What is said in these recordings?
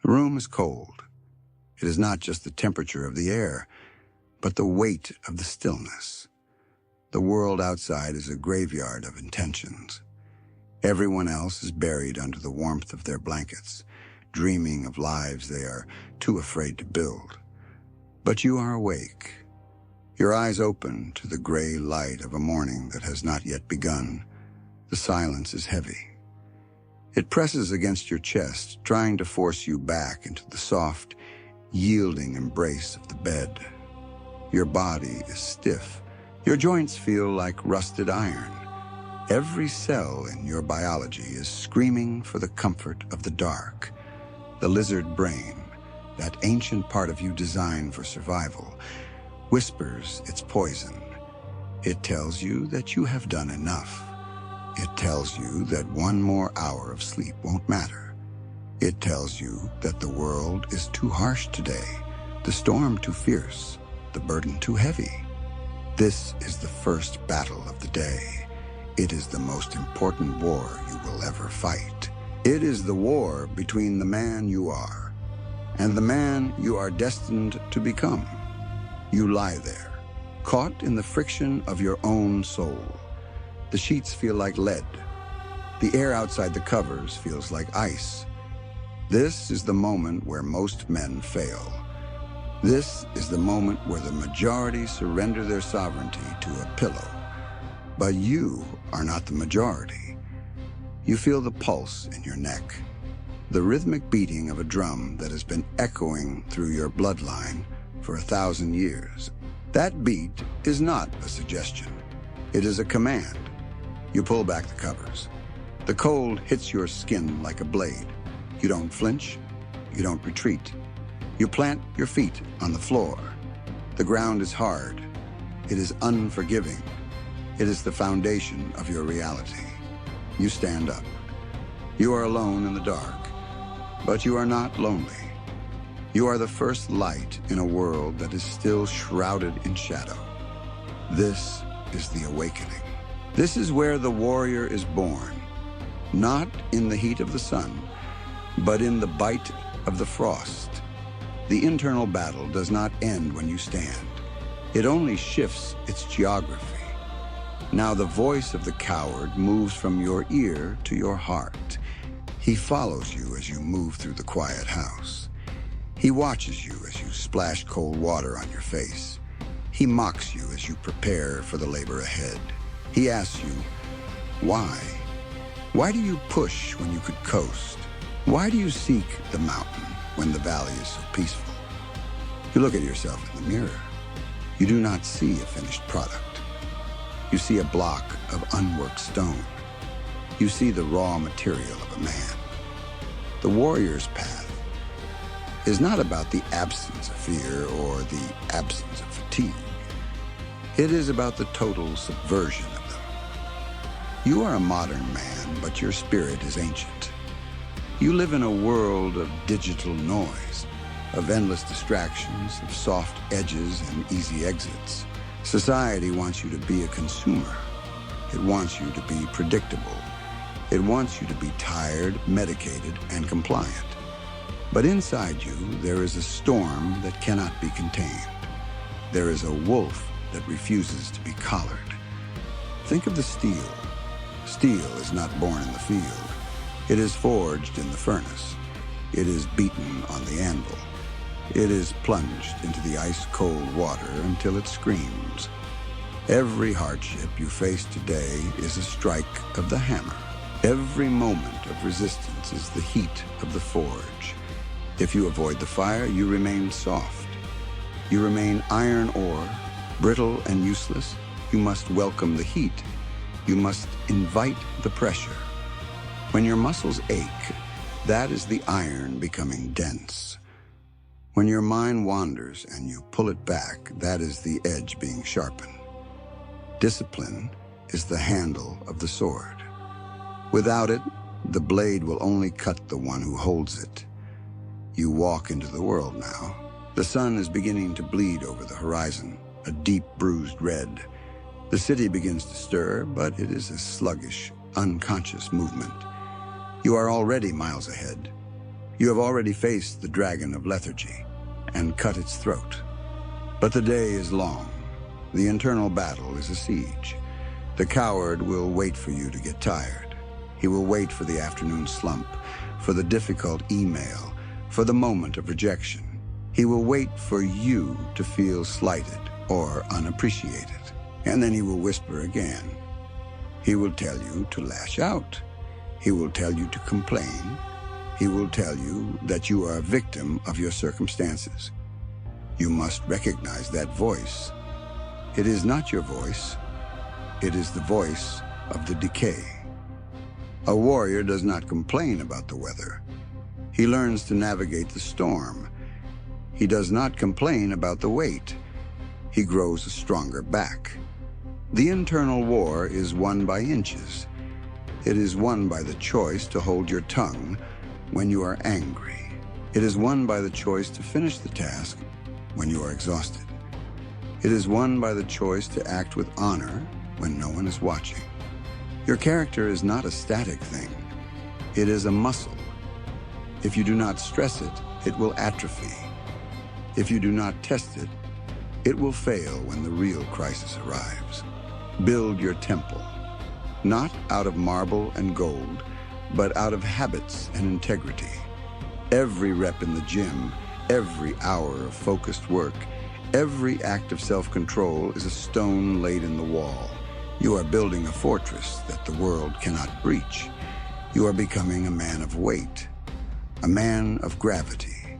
The room is cold. It is not just the temperature of the air, but the weight of the stillness. The world outside is a graveyard of intentions. Everyone else is buried under the warmth of their blankets, dreaming of lives they are too afraid to build. But you are awake, your eyes open to the gray light of a morning that has not yet begun. The silence is heavy. It presses against your chest, trying to force you back into the soft, yielding embrace of the bed. Your body is stiff. Your joints feel like rusted iron. Every cell in your biology is screaming for the comfort of the dark. The lizard brain, that ancient part of you designed for survival, whispers its poison. It tells you that you have done enough. It tells you that one more hour of sleep won't matter. It tells you that the world is too harsh today, the storm too fierce, the burden too heavy. This is the first battle of the day. It is the most important war you will ever fight. It is the war between the man you are and the man you are destined to become. You lie there, caught in the friction of your own soul. The sheets feel like lead. The air outside the covers feels like ice. This is the moment where most men fail. This is the moment where the majority surrender their sovereignty to a pillow. But you are not the majority. You feel the pulse in your neck, the rhythmic beating of a drum that has been echoing through your bloodline for 1,000 years. That beat is not a suggestion. It is a command. You pull back the covers. The cold hits your skin like a blade. You don't flinch. You don't retreat. You plant your feet on the floor. The ground is hard. It is unforgiving. It is the foundation of your reality. You stand up. You are alone in the dark, but you are not lonely. You are the first light in a world that is still shrouded in shadow. This is the awakening. This is where the warrior is born, not in the heat of the sun, but in the bite of the frost. The internal battle does not end when you stand. It only shifts its geography. Now the voice of the coward moves from your ear to your heart. He follows you as you move through the quiet house. He watches you as you splash cold water on your face. He mocks you as you prepare for the labor ahead. He asks you, why? Why do you push when you could coast? Why do you seek the mountain when the valley is so peaceful? You look at yourself in the mirror. You do not see a finished product. You see a block of unworked stone. You see the raw material of a man. The warrior's path is not about the absence of fear or the absence of fatigue. It is about the total subversion of them. You are a modern man, but your spirit is ancient. You live in a world of digital noise, of endless distractions, of soft edges and easy exits. Society wants you to be a consumer. It wants you to be predictable. It wants you to be tired, medicated, and compliant. But inside you, there is a storm that cannot be contained. There is a wolf that refuses to be collared. Think of the steel. Steel is not born in the field. It is forged in the furnace. It is beaten on the anvil. It is plunged into the ice-cold water until it screams. Every hardship you face today is a strike of the hammer. Every moment of resistance is the heat of the forge. If you avoid the fire, you remain soft. You remain iron ore, brittle and useless. You must welcome the heat. You must invite the pressure. When your muscles ache, that is the iron becoming dense. When your mind wanders and you pull it back, that is the edge being sharpened. Discipline is the handle of the sword. Without it, the blade will only cut the one who holds it. You walk into the world now. The sun is beginning to bleed over the horizon, a deep bruised red. The city begins to stir, but it is a sluggish, unconscious movement. You are already miles ahead. You have already faced the dragon of lethargy and cut its throat. But the day is long. The internal battle is a siege. The coward will wait for you to get tired. He will wait for the afternoon slump, for the difficult email, for the moment of rejection. He will wait for you to feel slighted or unappreciated. And then he will whisper again. He will tell you to lash out. He will tell you to complain. He will tell you that you are a victim of your circumstances. You must recognize that voice. It is not your voice. It is the voice of the decay. A warrior does not complain about the weather. He learns to navigate the storm. He does not complain about the weight. He grows a stronger back. The internal war is won by inches. It is won by the choice to hold your tongue when you are angry. It is won by the choice to finish the task when you are exhausted. It is won by the choice to act with honor when no one is watching. Your character is not a static thing. It is a muscle. If you do not stress it, it will atrophy. If you do not test it, it will fail when the real crisis arrives. Build your temple, not out of marble and gold, but out of habits and integrity. Every rep in the gym, every hour of focused work, every act of self-control is a stone laid in the wall. You are building a fortress that the world cannot breach. You are becoming a man of weight, a man of gravity.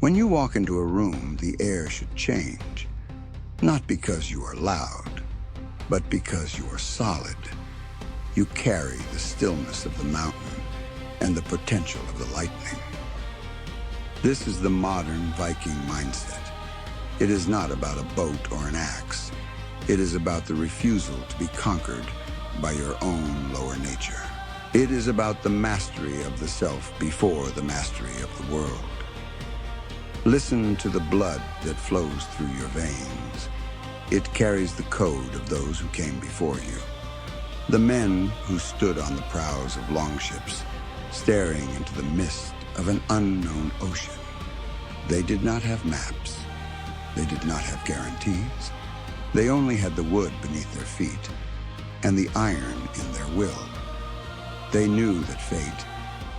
When you walk into a room, the air should change, not because you are loud, but because you are solid. You carry the stillness of the mountain and the potential of the lightning. This is the modern Viking mindset. It is not about a boat or an axe. It is about the refusal to be conquered by your own lower nature. It is about the mastery of the self before the mastery of the world. Listen to the blood that flows through your veins. It carries the code of those who came before you. The men who stood on the prows of longships, staring into the mist of an unknown ocean. They did not have maps. They did not have guarantees. They only had the wood beneath their feet and the iron in their will. They knew that fate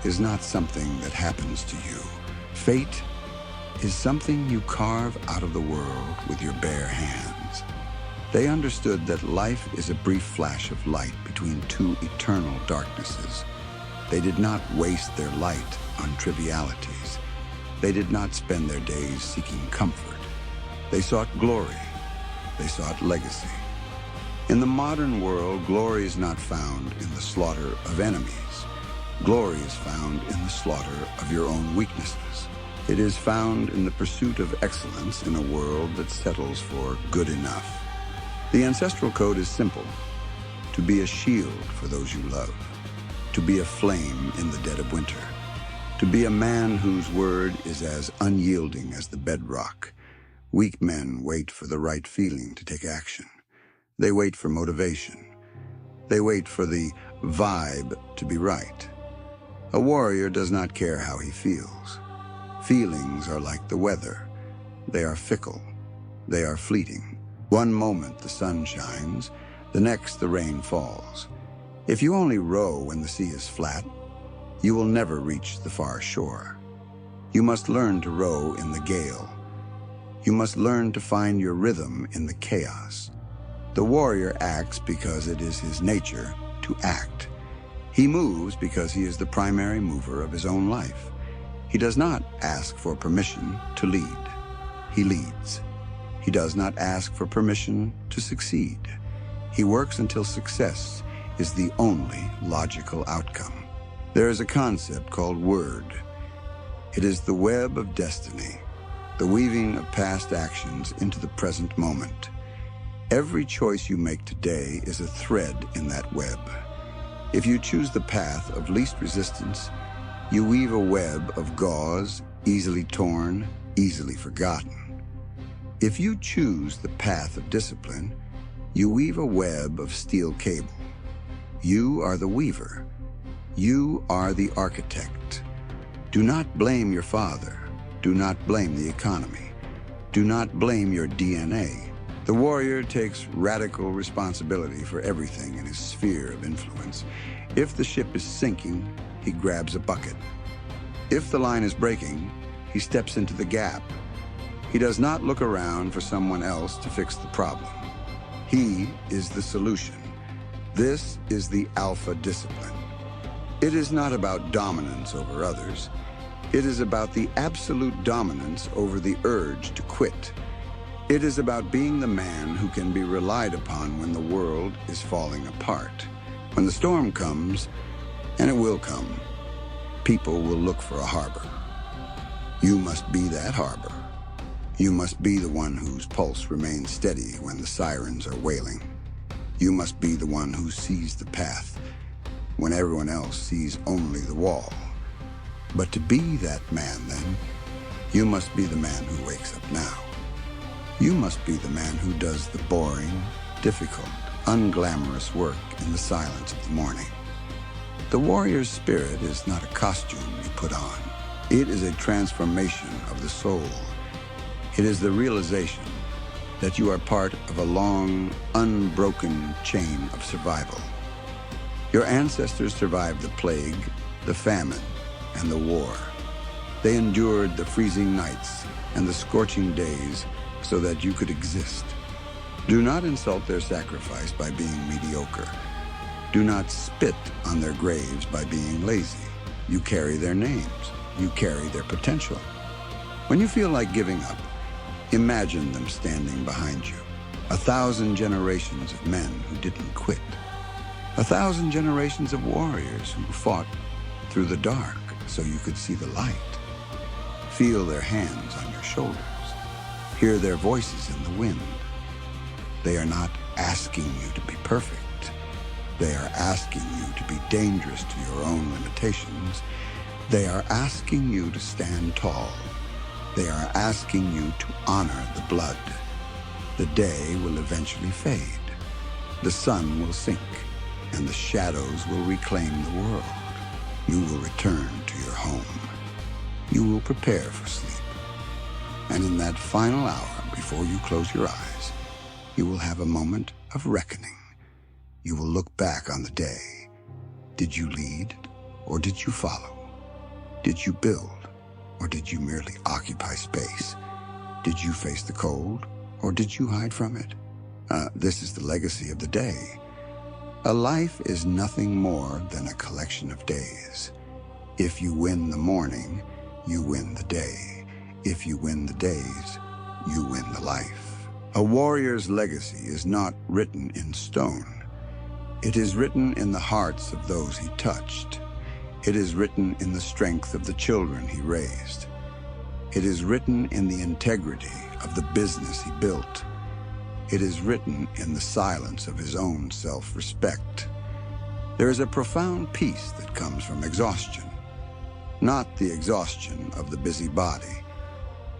is not something that happens to you. Fate is something you carve out of the world with your bare hands. They understood that life is a brief flash of light between two eternal darknesses. They did not waste their light on trivialities. They did not spend their days seeking comfort. They sought glory. They sought legacy. In the modern world, glory is not found in the slaughter of enemies. Glory is found in the slaughter of your own weaknesses. It is found in the pursuit of excellence in a world that settles for good enough. The ancestral code is simple: to be a shield for those you love, to be a flame in the dead of winter, to be a man whose word is as unyielding as the bedrock. Weak men wait for the right feeling to take action. They wait for motivation. They wait for the vibe to be right. A warrior does not care how he feels. Feelings are like the weather. They are fickle. They are fleeting. One moment the sun shines, the next the rain falls. If you only row when the sea is flat, you will never reach the far shore. You must learn to row in the gale. You must learn to find your rhythm in the chaos. The warrior acts because it is his nature to act. He moves because he is the primary mover of his own life. He does not ask for permission to lead. He leads. He does not ask for permission to succeed. He works until success is the only logical outcome. There is a concept called word. It is the web of destiny, the weaving of past actions into the present moment. Every choice you make today is a thread in that web. If you choose the path of least resistance, you weave a web of gauze, easily torn, easily forgotten. If you choose the path of discipline, you weave a web of steel cable. You are the weaver. You are the architect. Do not blame your father. Do not blame the economy. Do not blame your DNA. The warrior takes radical responsibility for everything in his sphere of influence. If the ship is sinking, he grabs a bucket. If the line is breaking, he steps into the gap. He does not look around for someone else to fix the problem. He is the solution. This is the alpha discipline. It is not about dominance over others. It is about the absolute dominance over the urge to quit. It is about being the man who can be relied upon when the world is falling apart. When the storm comes, and it will come, people will look for a harbor. You must be that harbor. You must be the one whose pulse remains steady when the sirens are wailing. You must be the one who sees the path when everyone else sees only the wall. But to be that man, then, you must be the man who wakes up now. You must be the man who does the boring, difficult, unglamorous work in the silence of the morning. The warrior's spirit is not a costume you put on. It is a transformation of the soul. It is the realization that you are part of a long, unbroken chain of survival. Your ancestors survived the plague, the famine, and the war. They endured the freezing nights and the scorching days so that you could exist. Do not insult their sacrifice by being mediocre. Do not spit on their graves by being lazy. You carry their names. You carry their potential. When you feel like giving up, imagine them standing behind you. 1,000 generations of men who didn't quit. 1,000 generations of warriors who fought through the dark so you could see the light. Feel their hands on your shoulders. Hear their voices in the wind. They are not asking you to be perfect. They are asking you to be dangerous to your own limitations. They are asking you to stand tall. They are asking you to honor the blood. The day will eventually fade. The sun will sink, and the shadows will reclaim the world. You will return to your home. You will prepare for sleep. And in that final hour before you close your eyes, you will have a moment of reckoning. You will look back on the day. Did you lead, or did you follow? Did you build, or did you merely occupy space? Did you face the cold, or did you hide from it? This is the legacy of the day. A life is nothing more than a collection of days. If you win the morning, you win the day. If you win the days, you win the life. A warrior's legacy is not written in stone. It is written in the hearts of those he touched. It is written in the strength of the children he raised. It is written in the integrity of the business he built. It is written in the silence of his own self-respect. There is a profound peace that comes from exhaustion. Not the exhaustion of the busy body,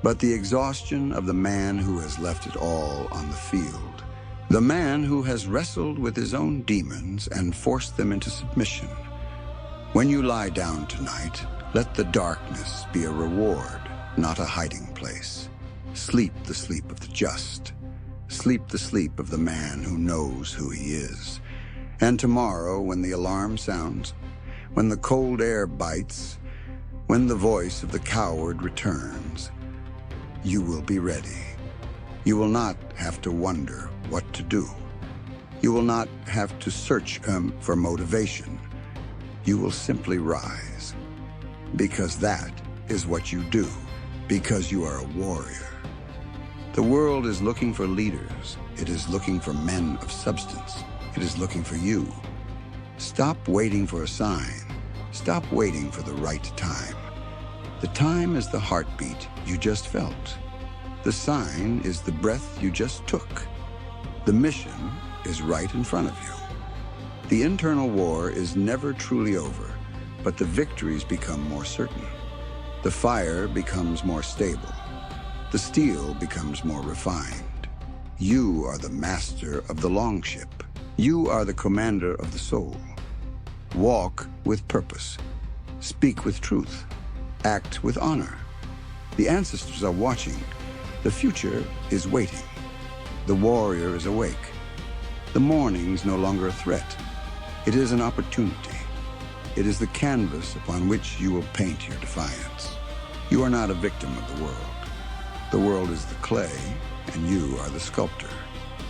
but the exhaustion of the man who has left it all on the field. The man who has wrestled with his own demons and forced them into submission. When you lie down tonight, let the darkness be a reward, not a hiding place. Sleep the sleep of the just. Sleep the sleep of the man who knows who he is. And tomorrow, when the alarm sounds, when the cold air bites, when the voice of the coward returns, you will be ready. You will not have to wonder what to do. You will not have to search for motivation. You will simply rise. Because that is what you do. Because you are a warrior. The world is looking for leaders. It is looking for men of substance. It is looking for you. Stop waiting for a sign. Stop waiting for the right time. The time is the heartbeat you just felt. The sign is the breath you just took. The mission is right in front of you. The internal war is never truly over, but the victories become more certain. The fire becomes more stable. The steel becomes more refined. You are the master of the longship. You are the commander of the soul. Walk with purpose. Speak with truth. Act with honor. The ancestors are watching. The future is waiting. The warrior is awake. The morning's no longer a threat. It is an opportunity. It is the canvas upon which you will paint your defiance. You are not a victim of the world. The world is the clay, and you are the sculptor.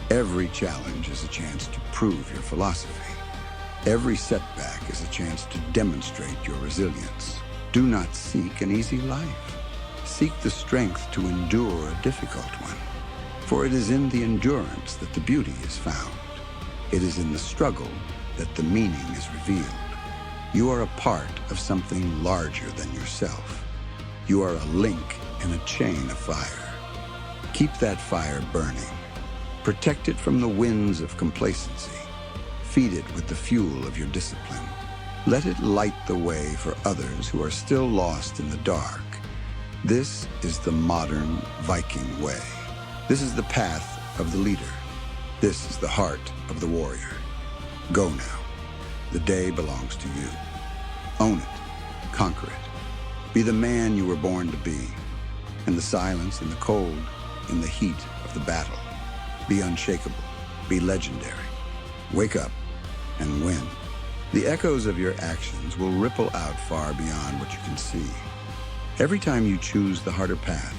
Every challenge is a chance to prove your philosophy. Every setback is a chance to demonstrate your resilience. Do not seek an easy life. Seek the strength to endure a difficult one. For it is in the endurance that the beauty is found. It is in the struggle that the meaning is revealed. You are a part of something larger than yourself. You are a link in a chain of fire. Keep that fire burning. Protect it from the winds of complacency. Feed it with the fuel of your discipline. Let it light the way for others who are still lost in the dark. This is the modern Viking way. This is the path of the leader. This is the heart of the warrior. Go now. The day belongs to you. Own it. Conquer it. Be the man you were born to be. In the silence, in the cold, in the heat of the battle. Be unshakable. Be legendary. Wake up and win. The echoes of your actions will ripple out far beyond what you can see. Every time you choose the harder path,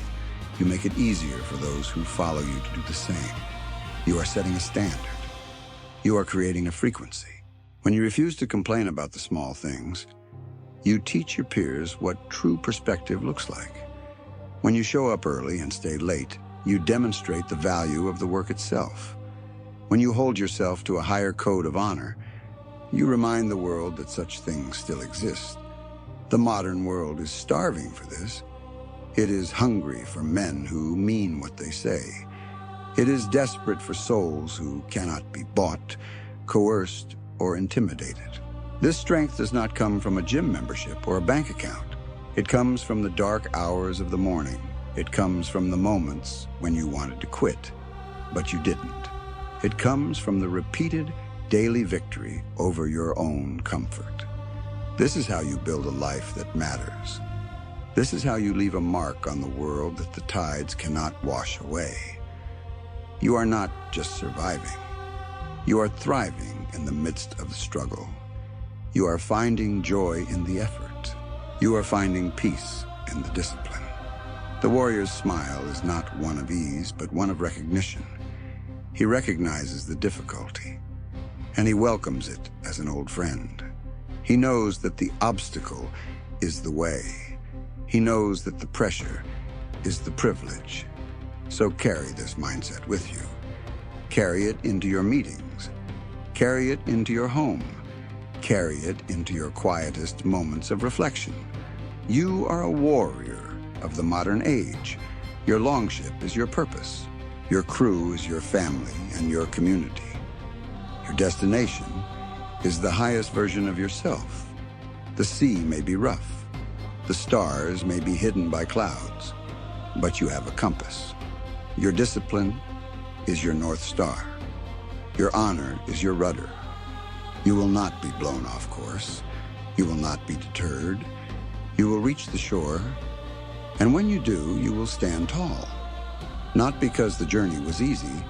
you make it easier for those who follow you to do the same. You are setting a standard. You are creating a frequency. When you refuse to complain about the small things, you teach your peers what true perspective looks like. When you show up early and stay late, you demonstrate the value of the work itself. When you hold yourself to a higher code of honor, you remind the world that such things still exist. The modern world is starving for this. It is hungry for men who mean what they say. It is desperate for souls who cannot be bought, coerced, or intimidated. This strength does not come from a gym membership or a bank account. It comes from the dark hours of the morning. It comes from the moments when you wanted to quit, but you didn't. It comes from the repeated daily victory over your own comfort. This is how you build a life that matters. This is how you leave a mark on the world that the tides cannot wash away. You are not just surviving. You are thriving in the midst of the struggle. You are finding joy in the effort. You are finding peace in the discipline. The warrior's smile is not one of ease, but one of recognition. He recognizes the difficulty, and he welcomes it as an old friend. He knows that the obstacle is the way. He knows that the pressure is the privilege. So carry this mindset with you. Carry it into your meetings. Carry it into your home. Carry it into your quietest moments of reflection. You are a warrior of the modern age. Your longship is your purpose. Your crew is your family and your community. Your destination is the highest version of yourself. The sea may be rough. The stars may be hidden by clouds, but you have a compass. Your discipline is your North Star. Your honor is your rudder. You will not be blown off course. You will not be deterred. You will reach the shore, and when you do, you will stand tall. Not because the journey was easy,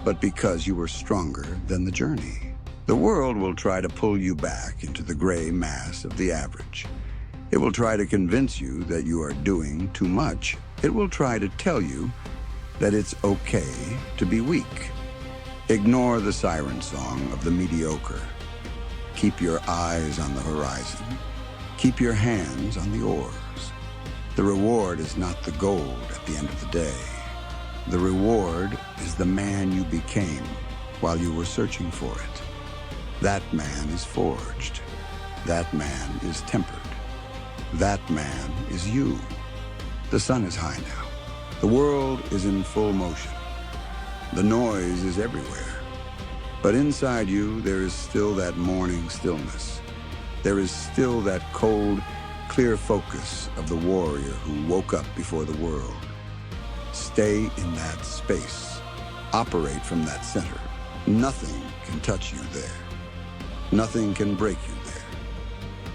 but because you were stronger than the journey. The world will try to pull you back into the gray mass of the average. It will try to convince you that you are doing too much. It will try to tell you that it's okay to be weak. Ignore the siren song of the mediocre. Keep your eyes on the horizon. Keep your hands on the oars. The reward is not the gold at the end of the day. The reward is the man you became while you were searching for it. That man is forged. That man is tempered. That man is you. The sun is high now. The world is in full motion. The noise is everywhere. But inside you, there is still that morning stillness. There is still that cold, clear focus of the warrior who woke up before the world. Stay in that space. Operate from that center. Nothing can touch you there. Nothing can break you there.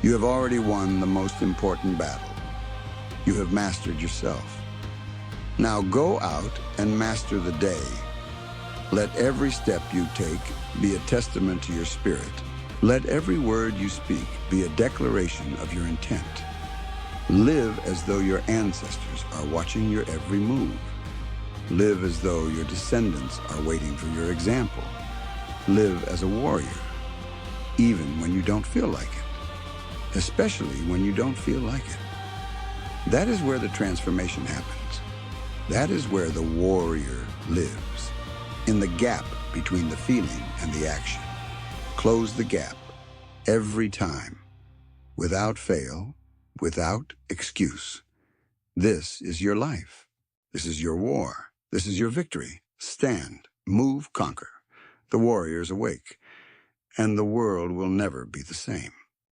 You have already won the most important battle. You have mastered yourself. Now go out and master the day. Let every step you take be a testament to your spirit. Let every word you speak be a declaration of your intent. Live as though your ancestors are watching your every move. Live as though your descendants are waiting for your example. Live as a warrior, even when you don't feel like it, especially when you don't feel like it. That is where the transformation happens. That is where the warrior lives, in the gap between the feeling and the action. Close the gap every time, without fail, without excuse. This is your life. This is your war. This is your victory. Stand, move, conquer. The warrior is awake, and the world will never be the same.